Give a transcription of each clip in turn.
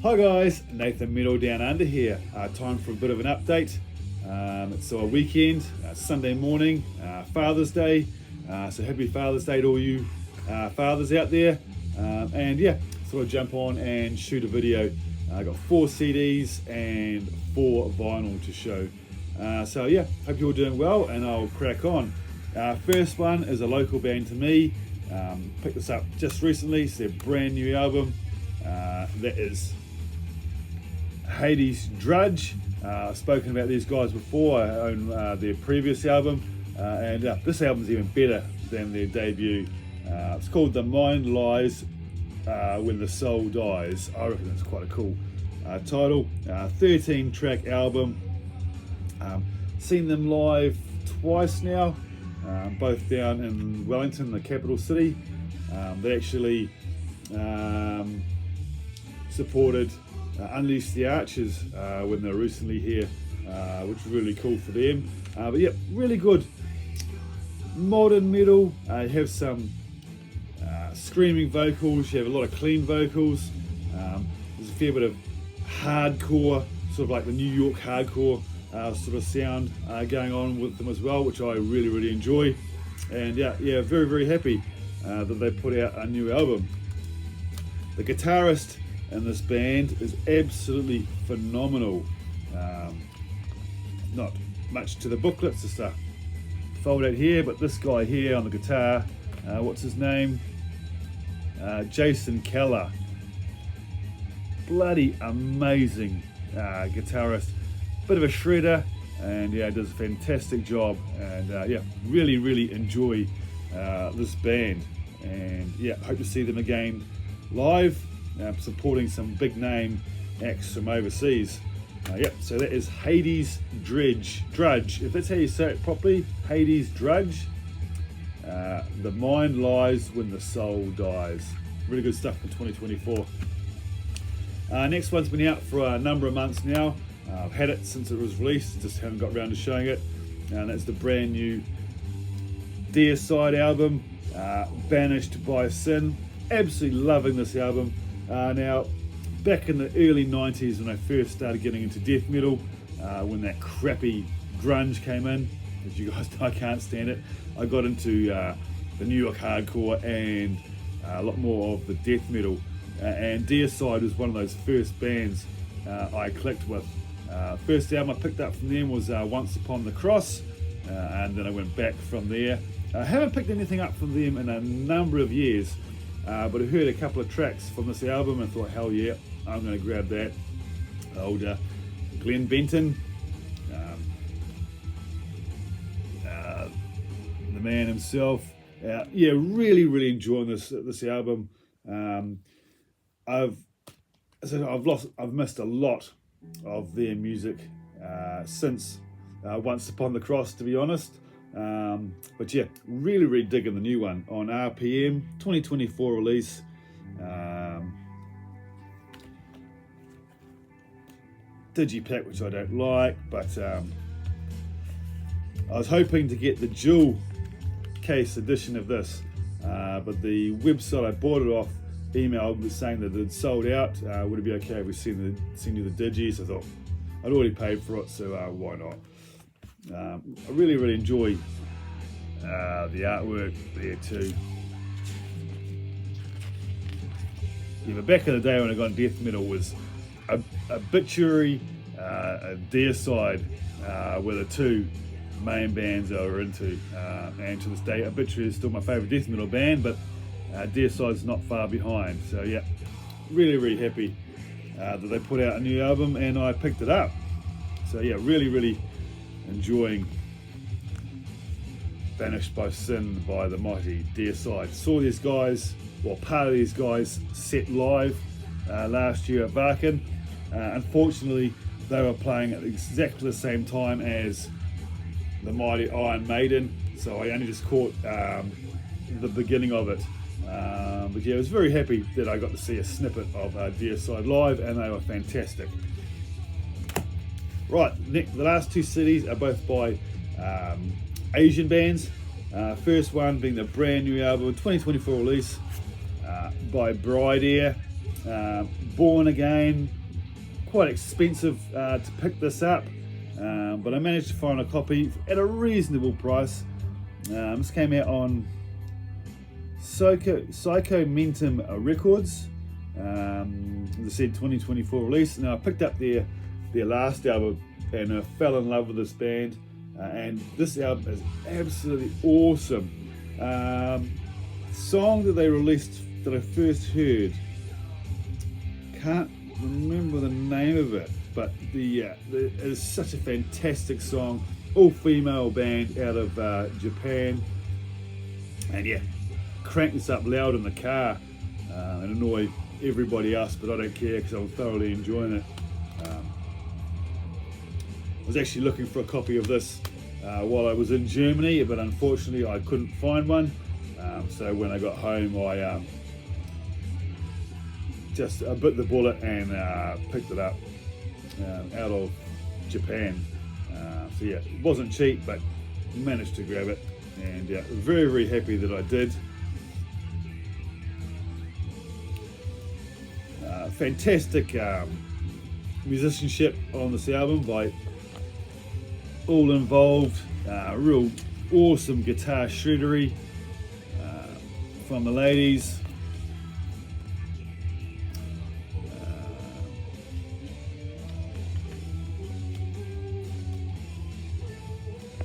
Hi guys, Nathan Meadow Down Under here. Time for a bit of an update. It's our weekend, Sunday morning, Father's Day. So happy Father's Day to all you fathers out there. And yeah, thought I'd jump on and shoot a video. I got 4 CDs and 4 vinyl to show. So yeah, hope you're all doing well and I'll crack on. First one is a local band to me. Picked this up just recently. It's their brand new album. That is Hades Drudge. I've spoken about these guys before. I own their previous album, and this album's even better than their debut. It's called The Mind Lies When the Soul Dies. I reckon it's quite a cool title. 13 track album. Seen them live twice now, both down in Wellington, the capital city. They actually supported Unleash the Archers when they were recently here, which was really cool for them. But yeah, really good modern metal. You have some screaming vocals, you have a lot of clean vocals. There's a fair bit of hardcore, sort of like the New York hardcore sort of sound going on with them as well, which I really enjoy. And yeah, very happy that they put out a new album. The guitarist in this band is absolutely phenomenal. Not much to the booklet, it's just a fold out here, but this guy here on the guitar, what's his name? Jason Keller. Bloody amazing guitarist. Bit of a shredder, and yeah, does a fantastic job. And yeah, really enjoy this band. And yeah, hope to see them again live, supporting some big name acts from overseas. Yep, so that is Hades Drudge. If that's how you say it properly, Hades Drudge. The Mind Lies When the Soul Dies. Really good stuff for 2024. Next one's been out for a number of months now. I've had it since it was released, just haven't got around to showing it. And that's the brand new Deicide album, Banished by Sin. Absolutely loving this album. Now, back in the early 90s when I first started getting into death metal, when that crappy grunge came in, as you guys know I can't stand it, I got into the New York hardcore and a lot more of the death metal. And Deicide was one of those first bands I clicked with. First album I picked up from them was Once Upon the Cross, and then I went back from there. I haven't picked anything up from them in a number of years, but I heard a couple of tracks from this album and thought, hell yeah, I'm going to grab that. Old Glenn Benton, the man himself. Yeah, really enjoying this album. I've missed a lot of their music since Once Upon the Cross, to be honest. But yeah, really digging the new one on RPM 2024 release. Digipack, which I don't like, but I was hoping to get the jewel case edition of this, but the website I bought it off emailed me saying that it sold out. Would it be okay if we send you the digis? I thought I'd already paid for it, so why not? I really enjoy the artwork there too. Yeah, but back in the day when I got into death metal was Obituary, Deicide were the two main bands I were into, and to this day Obituary is still my favourite death metal band, but Deicide's not far behind. So yeah, really happy that they put out a new album and I picked it up. So yeah, really enjoying Banished by Sin by the mighty Deicide. Saw these guys, well, part of these guys set live last year at Wacken. Unfortunately, they were playing at exactly the same time as the mighty Iron Maiden, so I only just caught the beginning of it. But yeah, I was very happy that I got to see a snippet of Deicide live, and they were fantastic. Right, the last 2 CDs are both by Asian bands. First one being the brand new album, 2024 release by Bride Air. Born Again, quite expensive to pick this up, but I managed to find a copy at a reasonable price. This came out on Psycho Mentum Records. As I said, 2024 release. Now I picked up their last album and I fell in love with this band, and this album is absolutely awesome. Song that they released that I first heard, can't remember the name of it, but it is such a fantastic song. All female band out of Japan, and yeah, crank this up loud in the car and annoy everybody else, but I don't care because I'm thoroughly enjoying it. I was actually looking for a copy of this while I was in Germany, but unfortunately I couldn't find one. So when I got home, I just bit the bullet and picked it up out of Japan. So yeah, it wasn't cheap, but managed to grab it, and yeah, very, very happy that I did. Fantastic musicianship on this album by all involved. Real awesome guitar shreddery from the ladies.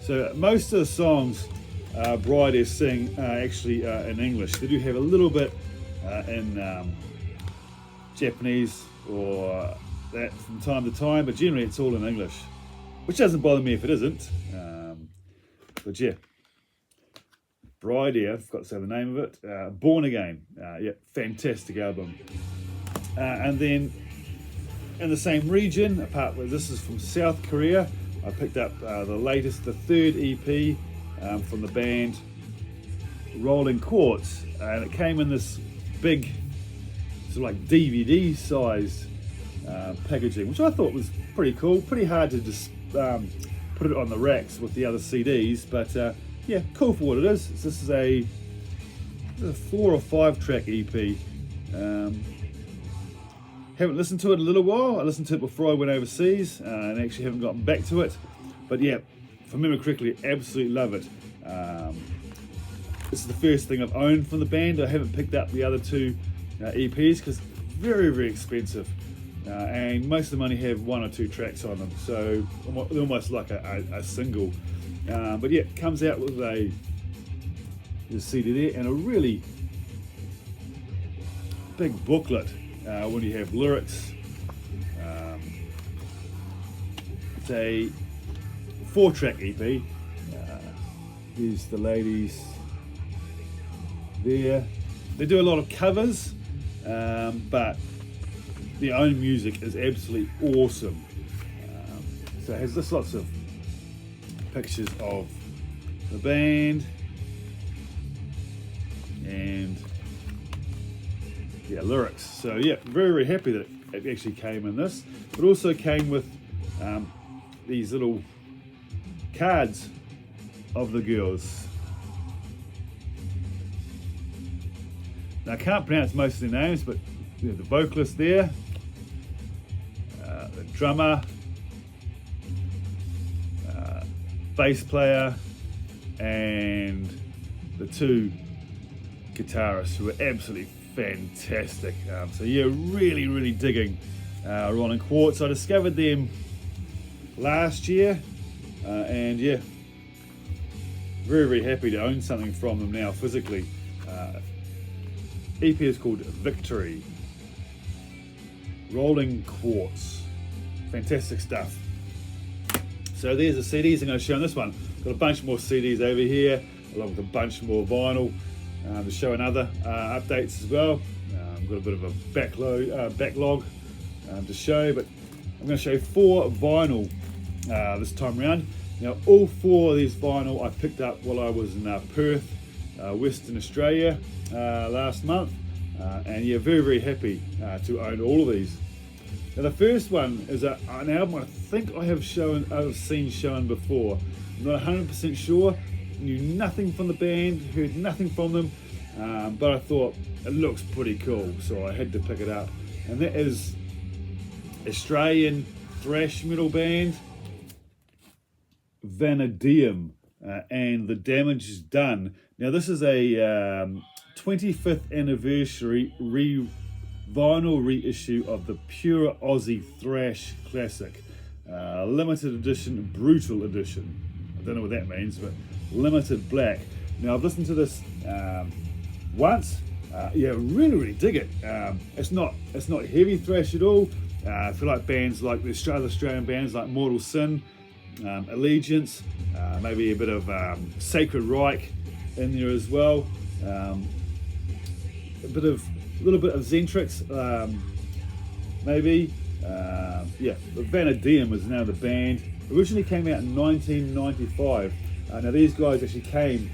So most of the songs Bridie sing are actually in English. They do have a little bit in Japanese or that from time to time, but generally it's all in English, which doesn't bother me if it isn't. But yeah, Bridie, I forgot to say the name of it. Born Again, yeah, fantastic album. And then in the same region, apart where this is from South Korea, I picked up the third EP from the band Rolling Quartz, and it came in this big sort of like DVD sized packaging, which I thought was pretty cool. Pretty hard to just put it on the racks with the other CDs, but yeah, cool for what it is. This is a 4 or 5 track EP. Haven't listened to it in a little while. I listened to it before I went overseas and actually haven't gotten back to it. But yeah, if I remember correctly, absolutely love it. This is the first thing I've owned from the band. I haven't picked up the other 2 EPs because very, very expensive. And most of the money have 1 or 2 tracks on them. So they're almost like a single. But yeah, it comes out with a CD there and a really big booklet. When you have lyrics, it's a 4-track EP. Here's the ladies there. They do a lot of covers, but their own music is absolutely awesome. So it has just lots of pictures of the band and yeah, lyrics. So yeah, very, very happy that it actually came in this. It also came with these little cards of the girls. Now I can't pronounce most of their names, but you know, the vocalist there, the drummer, bass player, and the 2 guitarists who are absolutely fantastic. So yeah, really, really digging Rolling Quartz. I discovered them last year, and yeah, very, very happy to own something from them now physically. EP is called Victory. Rolling Quartz, fantastic stuff. So there's the CDs I'm going to show on this one. Got a bunch more CDs over here, along with a bunch more vinyl. To show another updates as well. I've got a bit of a backlog to show, but I'm going to show 4 vinyl this time around. Now all 4 of these vinyl I picked up while I was in Perth, Western Australia last month, and yeah, very, very happy to own all of these. Now the first one is an album I think I've seen shown before. I'm not 100% sure. Knew nothing from the band, heard nothing from them, but I thought it looks pretty cool, so I had to pick it up. And that is Australian thrash metal band Vanadium, and The Damage Is Done. Now this is a 25th anniversary vinyl reissue of the pure Aussie thrash classic, limited edition, brutal edition. I don't know what that means, but limited black. Now I've listened to this once. Yeah, really dig it. It's not heavy thrash at all. I feel like bands like the Australian bands like Mortal Sin, Allegiance, maybe a bit of Sacred Reich in there as well. A little bit of Zentrix, maybe. Yeah, Vanadium is now the band. Originally came out in 1995. Now these guys actually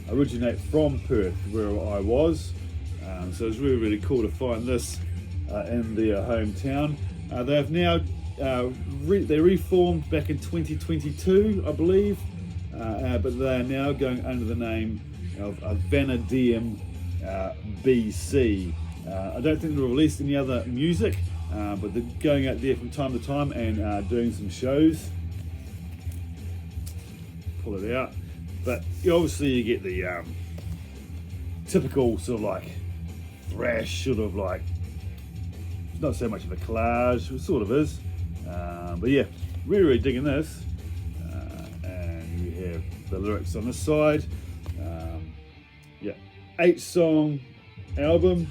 originate from Perth, where I was. So it's really cool to find this in their hometown. They have now they reformed back in 2022, I believe, but they are now going under the name of Vanadium BC. I don't think they've released any other music, but they're going out there from time to time and doing some shows. Pull it out, but obviously you get the typical sort of like thrash, sort of like, not so much of a collage, it sort of is, but yeah, really digging this. And you have the lyrics on this side. Yeah, 8-song album.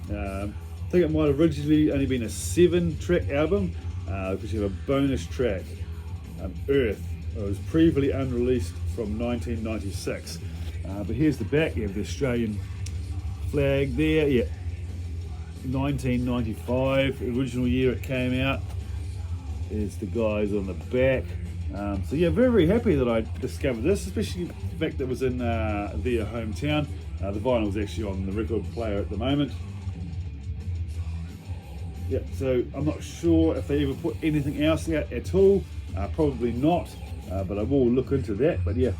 I think it might have originally only been a 7-track album, because you have a bonus track, Earth. It was previously unreleased from 1996. But here's the back. You have the Australian flag there. Yeah, 1995, original year it came out. There's the guys on the back. So yeah, very happy that I discovered this, especially the fact that it was in their hometown. The vinyl is actually on the record player at the moment. Yeah, so I'm not sure if they ever put anything else out at all. Probably not, but I will look into that. But yeah,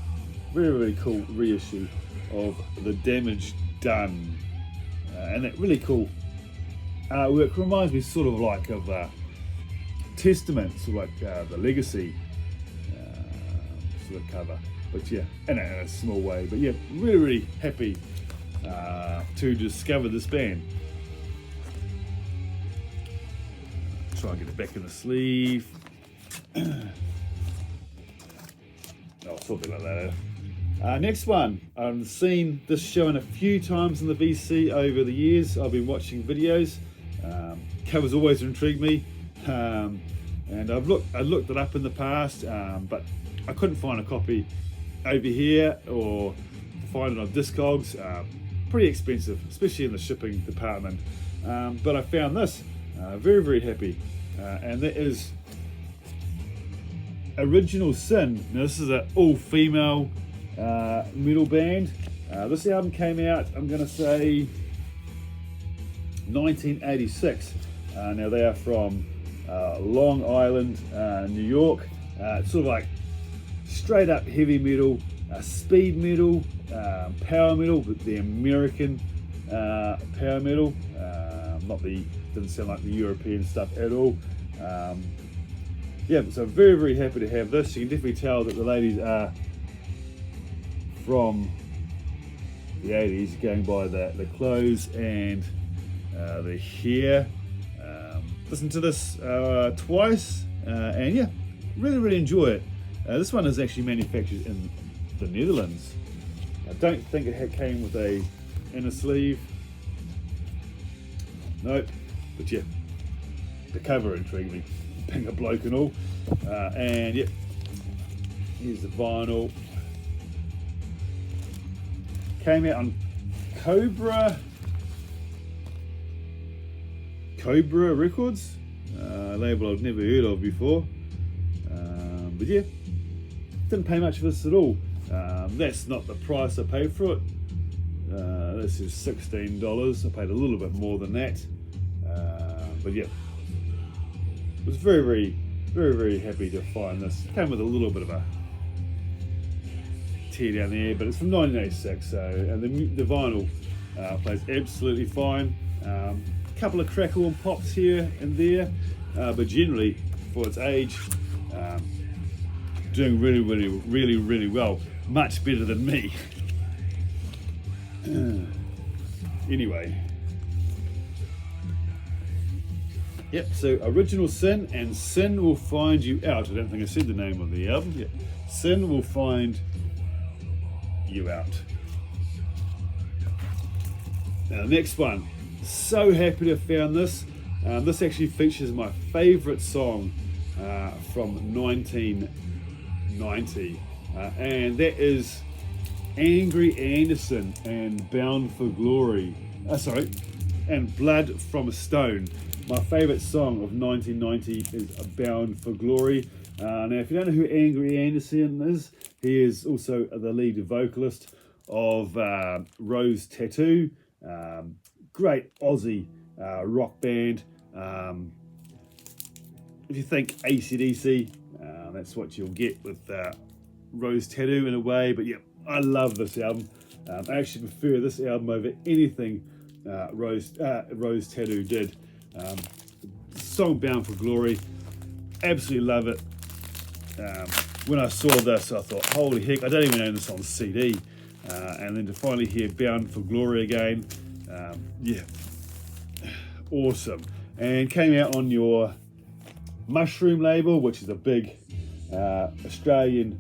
very cool reissue of The Damage Done, and that really cool artwork. Reminds me sort of like of Testament, sort of like the Legacy sort of cover. But yeah, in a small way. But yeah, really happy to discover this band. Try and get it back in the sleeve. I'll talk about that later. Next one, I've seen this shown a few times in the VC over the years. I've been watching videos. Covers always intrigued me, and I looked it up in the past, but I couldn't find a copy over here or find it on Discogs. Pretty expensive, especially in the shipping department. But I found this. Very happy, and that is Original Sin. Now this is an all-female metal band. This album came out, I'm going to say 1986. Now they are from Long Island, New York. It's sort of like straight up heavy metal, speed metal, power metal, but the American power metal. Doesn't sound like the European stuff at all. Yeah, so very happy to have this. You can definitely tell that the ladies are from the 80s, going by the clothes and the hair. Listen to this twice, and yeah, really enjoy it. This one is actually manufactured in the Netherlands. I don't think it came with a inner sleeve. Nope, but yeah, the cover intrigued me, being a bloke and all. And yeah, here's the vinyl. Came out on Cobra Records, a label I've never heard of before. But yeah, didn't pay much for this at all. That's not the price I paid for it. This is $16. I paid a little bit more than that. But yeah, was very happy to find this. Came with a little bit of a tear down there, but it's from 1986, so and the vinyl plays absolutely fine. Couple of crackle and pops here and there, but generally for its age, doing really well. Much better than me. Anyway. Yep, so Original Sin and Sin Will Find You Out. I don't think I said the name of the album. Yep. Sin Will Find You Out. Now the next one. So happy to have found this. This actually features my favourite song from 1990. And that is Angry Anderson and Bound for Glory. And Blood from a Stone. My favourite song of 1990 is Bound for Glory. Now, if you don't know who Angry Anderson is, he is also the lead vocalist of Rose Tattoo. Great Aussie rock band. If you think AC/DC, that's what you'll get with Rose Tattoo in a way. But yeah, I love this album. I actually prefer this album over anything Rose Tattoo did. Song Bound for Glory, absolutely love it. When I saw this, I thought, holy heck, I don't even own this on CD. And then to finally hear Bound for Glory again, yeah, awesome. And came out on your Mushroom label, which is a big Australian,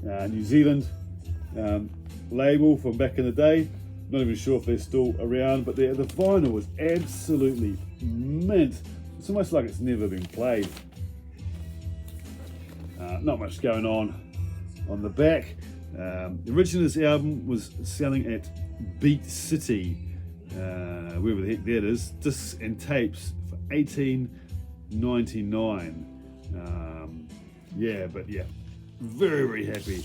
New Zealand label from back in the day. Not even sure if they're still around, but the vinyl was absolutely mint. It's almost like it's never been played. Not much going on the back. Originally this album was selling at Beat City, wherever the heck that is, discs and tapes for $18.99. Yeah, but yeah, very happy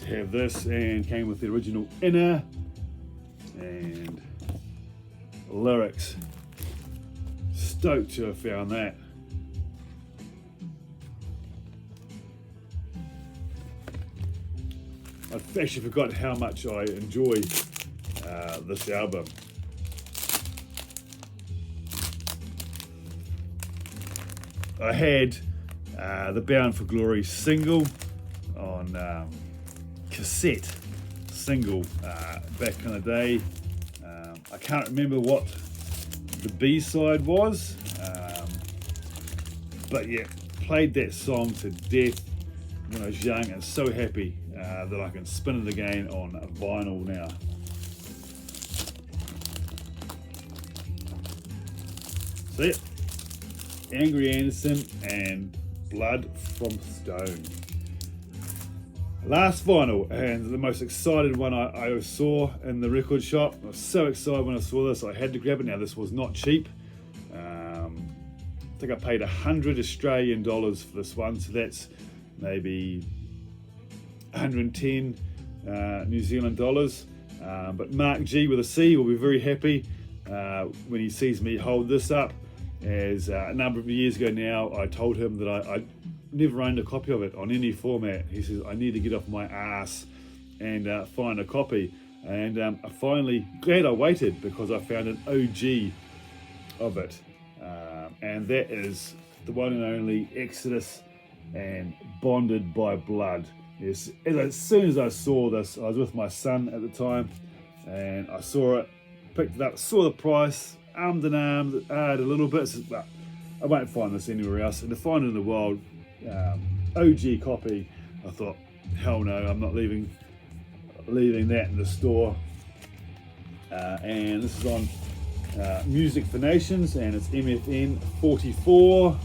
to have this, and came with the original inner and lyrics. Stoked to have found that. I've actually forgotten how much I enjoy this album. I had the Bound for Glory single on cassette single back in the day. I can't remember what the B-side was, but yeah, played that song to death when I was young, and so happy that I can spin it again on vinyl now. So yeah, Angry Anderson and Blood from Stone. Last vinyl, and the most excited one I saw in the record shop. I was so excited when I saw this, I had to grab it. Now this was not cheap. I think I paid 100 Australian dollars for this one, so that's maybe 110 New Zealand dollars. But Mark G with a C will be very happy when he sees me hold this up, as a number of years ago now I told him that I never owned a copy of it on any format. He says, I need to get off my ass and find a copy. And I finally, glad I waited, because I found an OG of it. And that is the one and only Exodus and Bonded by Blood. Yes, as soon as I saw this, I was with my son at the time, and I saw it, picked it up, saw the price, armed and armed, a little bit, but I won't find this anywhere else. And to find it in the wild, OG copy, I thought, hell no, I'm not leaving that in the store. And this is on Music for Nations, and it's MFN 44.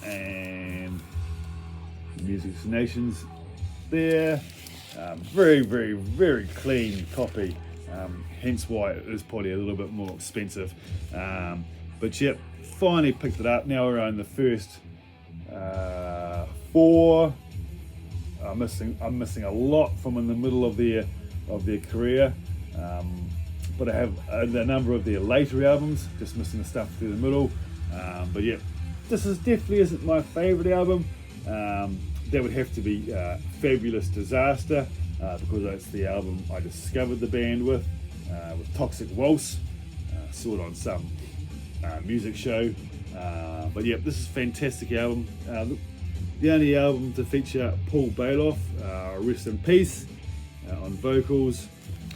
And Music for Nations there. Very clean copy. Hence why it is probably a little bit more expensive. But yep, finally picked it up. Now we're on the first 4. I'm missing a lot from in the middle of their career. But I have a number of their later albums, just missing the stuff through the middle. But yep, this definitely isn't my favourite album. That would have to be Fabulous Disaster, because that's the album I discovered the band with Toxic Waltz. Saw it on some music show. But yeah, this is a fantastic album. The only album to feature Paul Bailoff, rest in peace, on vocals.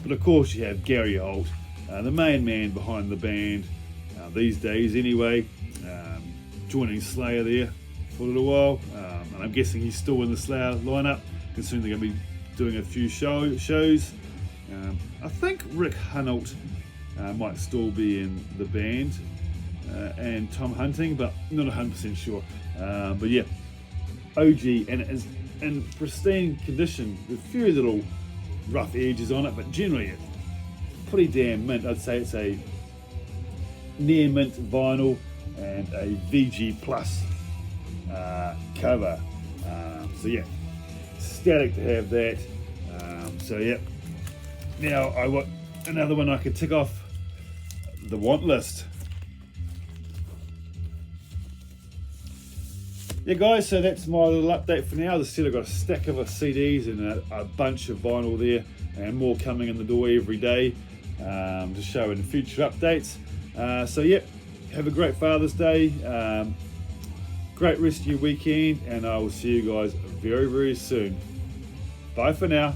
But of course you have Gary Holt, the main man behind the band, these days anyway, joining Slayer there for a little while. And I'm guessing he's still in the Slayer lineup, considering they're going to be doing a few shows. I think Rick Hunolt might still be in the band, and Tom Hunting, but not 100% sure. But yeah, OG, and it is in pristine condition with a few little rough edges on it, but generally it's pretty damn mint. I'd say it's a near mint vinyl and a VG Plus cover. So yeah, ecstatic to have that. So yeah, now I got another one I could tick off the want list. Yeah guys, so that's my little update for now. As I said, I've got a stack of CDs and a bunch of vinyl there, and more coming in the door every day to show in future updates. So yeah, have a great Father's Day, great rest of your weekend, and I will see you guys very, very soon. Bye for now.